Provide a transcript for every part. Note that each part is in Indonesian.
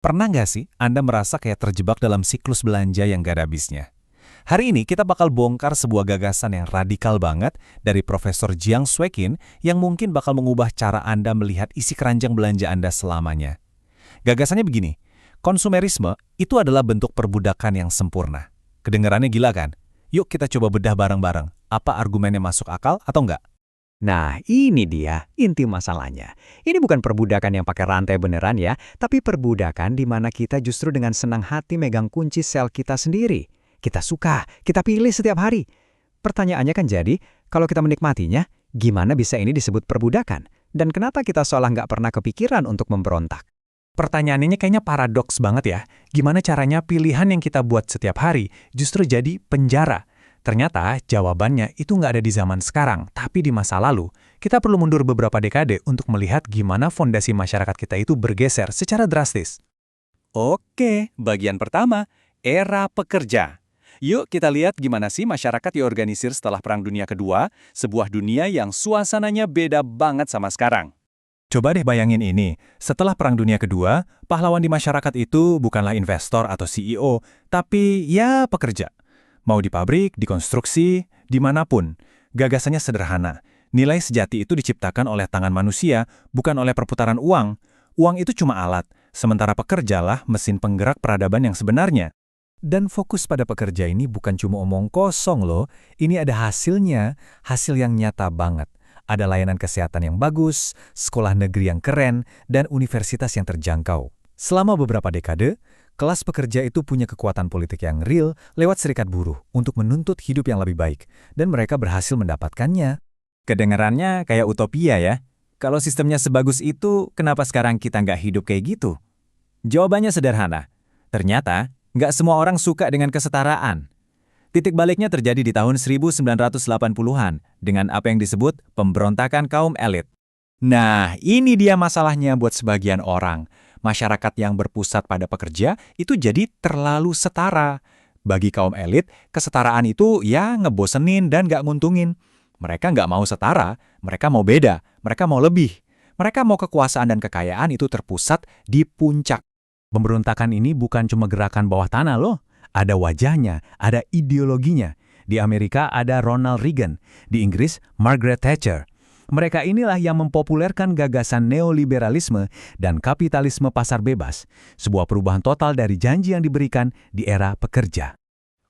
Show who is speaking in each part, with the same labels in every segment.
Speaker 1: Pernah nggak sih Anda merasa kayak terjebak dalam siklus belanja yang gak ada habisnya? Hari ini kita bakal bongkar sebuah gagasan yang radikal banget dari Profesor Jiang Swekin yang mungkin bakal mengubah cara Anda melihat isi keranjang belanja Anda selamanya. Gagasannya begini, konsumerisme itu adalah bentuk perbudakan yang sempurna. Kedengarannya gila kan? Yuk kita coba bedah bareng-bareng. Apa argumennya masuk akal atau enggak?
Speaker 2: Nah, ini dia inti masalahnya. Ini bukan perbudakan yang pakai rantai beneran ya, tapi perbudakan di mana kita justru dengan senang hati megang kunci sel kita sendiri. Kita suka, kita pilih setiap hari. Pertanyaannya kan jadi, kalau kita menikmatinya, gimana bisa ini disebut perbudakan? Dan kenapa kita seolah nggak pernah kepikiran untuk memberontak?
Speaker 1: Pertanyaan ini kayaknya paradoks banget ya. Gimana caranya pilihan yang kita buat setiap hari justru jadi penjara? Ternyata jawabannya itu nggak ada di zaman sekarang, tapi di masa lalu. Kita perlu mundur beberapa dekade untuk melihat gimana fondasi masyarakat kita itu bergeser secara drastis.
Speaker 3: Oke, bagian pertama, era pekerja. Yuk kita lihat gimana sih masyarakat diorganisir setelah Perang Dunia Kedua, sebuah dunia yang suasananya beda banget sama sekarang.
Speaker 1: Coba deh bayangin ini, setelah Perang Dunia Kedua, pahlawan di masyarakat itu bukanlah investor atau CEO, tapi ya pekerja. Mau di pabrik, di konstruksi, dimanapun. Gagasannya sederhana. Nilai sejati itu diciptakan oleh tangan manusia, bukan oleh perputaran uang. Uang itu cuma alat, sementara pekerjalah mesin penggerak peradaban yang sebenarnya. Dan fokus pada pekerja ini bukan cuma omong kosong loh, ini ada hasilnya, hasil yang nyata banget. Ada layanan kesehatan yang bagus, sekolah negeri yang keren, dan universitas yang terjangkau. Selama beberapa dekade, kelas pekerja itu punya kekuatan politik yang real lewat serikat buruh untuk menuntut hidup yang lebih baik, dan mereka berhasil mendapatkannya.
Speaker 3: Kedengarannya kayak utopia ya. Kalau sistemnya sebagus itu, kenapa sekarang kita nggak hidup kayak gitu? Jawabannya sederhana. Ternyata, nggak semua orang suka dengan kesetaraan. Titik baliknya terjadi di tahun 1980-an dengan apa yang disebut pemberontakan kaum elit. Nah, ini dia masalahnya buat sebagian orang. Masyarakat yang berpusat pada pekerja itu jadi terlalu setara. Bagi kaum elit, kesetaraan itu ya ngebosenin dan nggak nguntungin. Mereka nggak mau setara, mereka mau beda, mereka mau lebih. Mereka mau kekuasaan dan kekayaan itu terpusat di puncak.
Speaker 1: Pemberontakan ini bukan cuma gerakan bawah tanah loh. Ada wajahnya, ada ideologinya. Di Amerika ada Ronald Reagan, di Inggris Margaret Thatcher. Mereka inilah yang mempopulerkan gagasan neoliberalisme dan kapitalisme pasar bebas, sebuah perubahan total dari janji yang diberikan di era pekerja.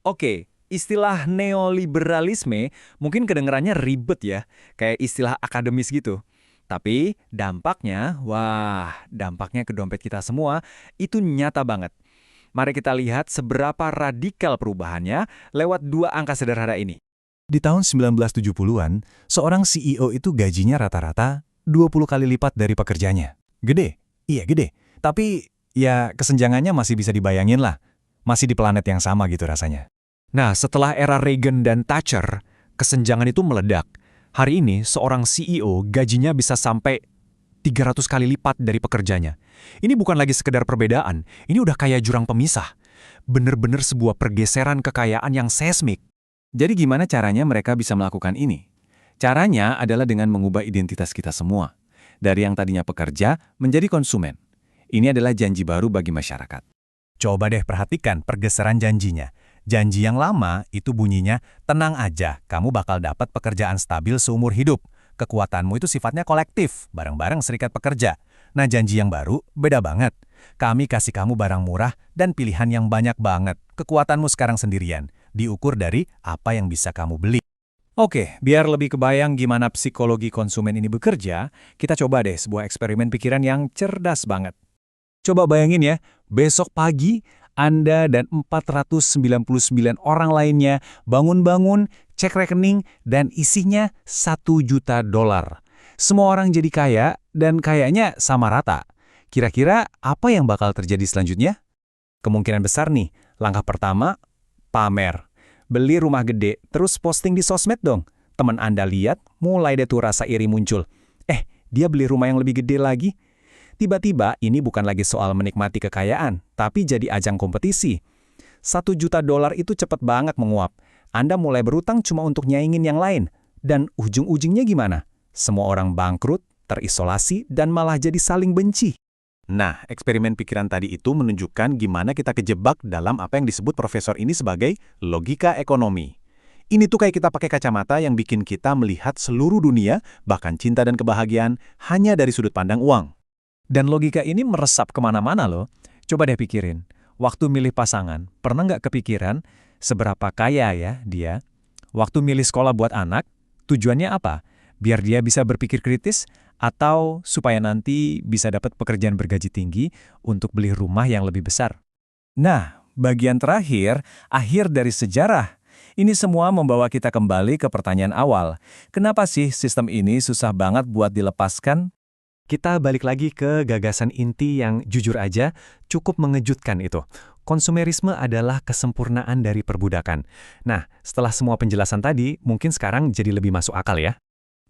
Speaker 3: Oke, istilah neoliberalisme mungkin kedengarannya ribet ya, kayak istilah akademis gitu. Tapi dampaknya, dampaknya ke dompet kita semua itu nyata banget. Mari kita lihat seberapa radikal perubahannya lewat dua angka sederhana ini.
Speaker 1: Di tahun 1970-an, seorang CEO itu gajinya rata-rata 20 kali lipat dari pekerjanya. Gede? Iya gede. Tapi ya kesenjangannya masih bisa dibayangin lah. Masih di planet yang sama gitu rasanya.
Speaker 3: Nah, setelah era Reagan dan Thatcher, kesenjangan itu meledak. Hari ini, seorang CEO gajinya bisa sampai 300 kali lipat dari pekerjanya. Ini bukan lagi sekedar perbedaan, ini udah kayak jurang pemisah. Bener-bener sebuah pergeseran kekayaan yang seismik. Jadi gimana caranya mereka bisa melakukan ini? Caranya adalah dengan mengubah identitas kita semua. Dari yang tadinya pekerja menjadi konsumen. Ini adalah janji baru bagi masyarakat.
Speaker 1: Coba deh perhatikan pergeseran janjinya. Janji yang lama itu bunyinya, tenang aja, kamu bakal dapat pekerjaan stabil seumur hidup. Kekuatanmu itu sifatnya kolektif, bareng-bareng serikat pekerja. Nah janji yang baru beda banget. Kami kasih kamu barang murah dan pilihan yang banyak banget. Kekuatanmu sekarang sendirian. Diukur dari apa yang bisa kamu beli. Oke, biar lebih kebayang gimana psikologi konsumen ini bekerja, kita coba deh sebuah eksperimen pikiran yang cerdas banget. Coba bayangin ya, besok pagi Anda dan 499 orang lainnya bangun-bangun, cek rekening, dan isinya $1 juta. Semua orang jadi kaya dan kayaknya sama rata. Kira-kira apa yang bakal terjadi selanjutnya? Kemungkinan besar nih, langkah pertama, pamer. Beli rumah gede, terus posting di sosmed dong. Teman Anda lihat, mulai deh tuh rasa iri muncul. Dia beli rumah yang lebih gede lagi. Tiba-tiba ini bukan lagi soal menikmati kekayaan, tapi jadi ajang kompetisi. $1 juta itu cepet banget menguap. Anda mulai berutang cuma untuk nyaingin yang lain. Dan ujung-ujungnya gimana? Semua orang bangkrut, terisolasi, dan malah jadi saling benci. Nah, eksperimen pikiran tadi itu menunjukkan gimana kita kejebak dalam apa yang disebut profesor ini sebagai logika ekonomi. Ini tuh kayak kita pakai kacamata yang bikin kita melihat seluruh dunia, bahkan cinta dan kebahagiaan, hanya dari sudut pandang uang.
Speaker 3: Dan logika ini meresap kemana-mana loh. Coba deh pikirin, waktu milih pasangan, pernah nggak kepikiran seberapa kaya ya dia? Waktu milih sekolah buat anak, tujuannya apa? Biar dia bisa berpikir kritis, atau supaya nanti bisa dapat pekerjaan bergaji tinggi untuk beli rumah yang lebih besar. Nah, bagian terakhir, akhir dari sejarah. Ini semua membawa kita kembali ke pertanyaan awal. Kenapa sih sistem ini susah banget buat dilepaskan?
Speaker 2: Kita balik lagi ke gagasan inti yang jujur aja cukup mengejutkan itu. Konsumerisme adalah kesempurnaan dari perbudakan. Nah, setelah semua penjelasan tadi, mungkin sekarang jadi lebih masuk akal ya.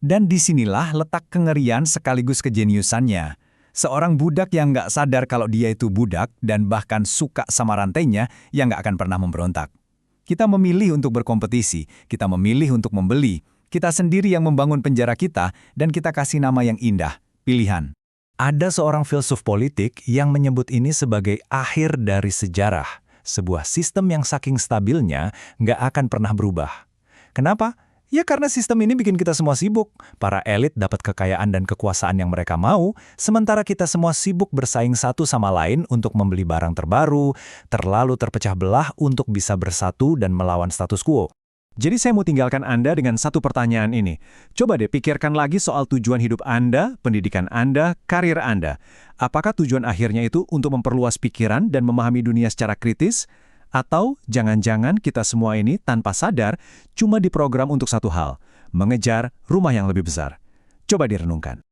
Speaker 1: Dan disinilah letak kengerian sekaligus kejeniusannya. Seorang budak yang nggak sadar kalau dia itu budak dan bahkan suka sama rantainya yang nggak akan pernah memberontak. Kita memilih untuk berkompetisi, kita memilih untuk membeli, kita sendiri yang membangun penjara kita dan kita kasih nama yang indah, pilihan. Ada seorang filsuf politik yang menyebut ini sebagai akhir dari sejarah, sebuah sistem yang saking stabilnya nggak akan pernah berubah. Kenapa? Ya karena sistem ini bikin kita semua sibuk. Para elit dapat kekayaan dan kekuasaan yang mereka mau, sementara kita semua sibuk bersaing satu sama lain untuk membeli barang terbaru, terlalu terpecah belah untuk bisa bersatu dan melawan status quo. Jadi saya mau tinggalkan Anda dengan satu pertanyaan ini. Coba deh pikirkan lagi soal tujuan hidup Anda, pendidikan Anda, karir Anda. Apakah tujuan akhirnya itu untuk memperluas pikiran dan memahami dunia secara kritis? Atau jangan-jangan kita semua ini tanpa sadar cuma diprogram untuk satu hal, mengejar rumah yang lebih besar. Coba direnungkan.